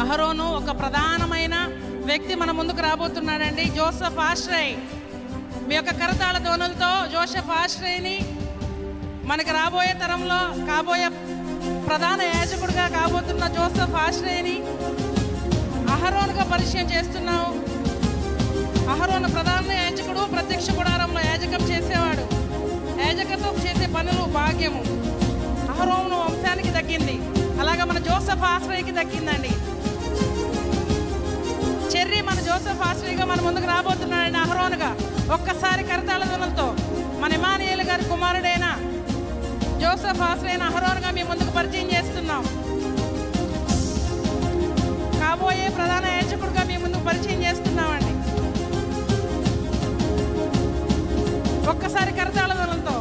అహరోను ఒక ప్రధానమైన వ్యక్తి మన ముందుకు రాబోతున్నాడండి. జోసెఫ్ ఆశ్రయ్, మీ యొక్క కరతాళ ధ్వనులతో జోసెఫ్ ఆశ్రయ్ని మనకు రాబోయే తరంలో కాబోయే ప్రధాన యాజకుడిగా కాబోతున్న జోసెఫ్ ఆశ్రయ్ని అహరోనుగా పరిచయం చేస్తున్నావు. అహరోను ప్రధాన యాజకుడు, ప్రత్యక్ష గుడారంలో యాజకం చేసేవాడు. యాజకత్వం చేసే పనులు భాగ్యము అహరోను వంశానికి దక్కింది. అలాగా మన జోసెఫ్ ఆశ్రయ్కి దక్కిందండి. చెర్రీ మన జోసెఫ్ ఆశ్రయ్గా మన ముందుకు రాబోతున్నాడండి అహరోనుగా. ఒక్కసారి కరతాళ ధ్వనులతో మన ఇమానుయేలు గారి కుమారుడైన జోసెఫ్ ఆశ్రయ్ని అహరోనుగా మీ ముందుకు పరిచయం చేస్తున్నాం. కాబోయే ప్రధాన యాజకుడుగా మీ ముందుకు పరిచయం చేస్తున్నామండి. ఒక్కసారి కరతాళ ధ్వనులతో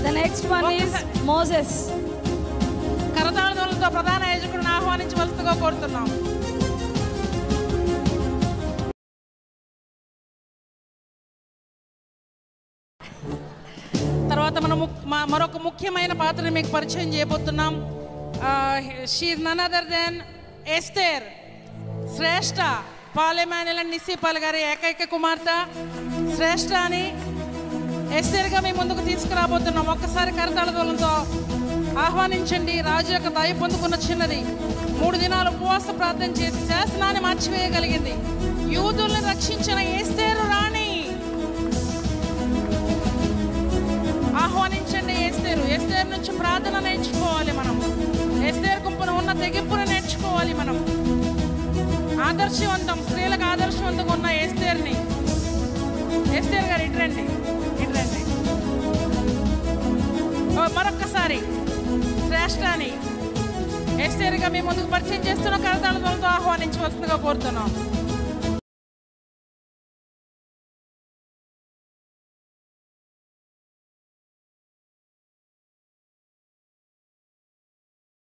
The next one is Moses. కరతాళ ధ్వనులతో ప్రధాన యాజకుడిని ఆహ్వానించవలసిందిగా కోరుతున్నాం. తర్వాత మనం మరొక ముఖ్యమైన పాత్రని మీకు పరిచయం చేయబోతున్నాం. She is none other than Esther, Shreshtha పాలెమానిల నిస్సిపాల్ గారి ఏకైక కుమార్తె శ్రేష్ఠ అని ఎస్తేర్గా మీ ముందుకు తీసుకురాబోతున్నాం. ఒక్కసారి కరతాళ ధ్వనులతో ఆహ్వానించండి. రాజు యొక్క దయ పొందుకున్న చిన్నది 3 దినాలు ఉపవాస ప్రార్థన చేసి శాసనాన్ని మార్చివేయగలిగింది. యూదుల్ని రక్షించిన ఎస్తేరు రాణి. ఆహ్వానించండి ఎస్తేరు. ఎస్తేరు నుంచి ప్రార్థన నేర్చుకోవాలి మనం. ఎస్తేరు గుంపును ఉన్న తెగింపును నేర్చుకోవాలి మనం. ఆదర్శవంతం, స్త్రీలకు ఆదర్శవంతంగా ఉన్న ఎస్తేర్ని. ఎస్తేర్ గారు ఇట్రండి, ఇట్రండి. మరొక్కసారి శ్రేష్ఠాని ఎస్తేరుగా మీ ముందుకు పరిచయం చేస్తున్న కరతాళ ధ్వనులతో ఆహ్వానించవలసిందిగా కోరుతున్నాం.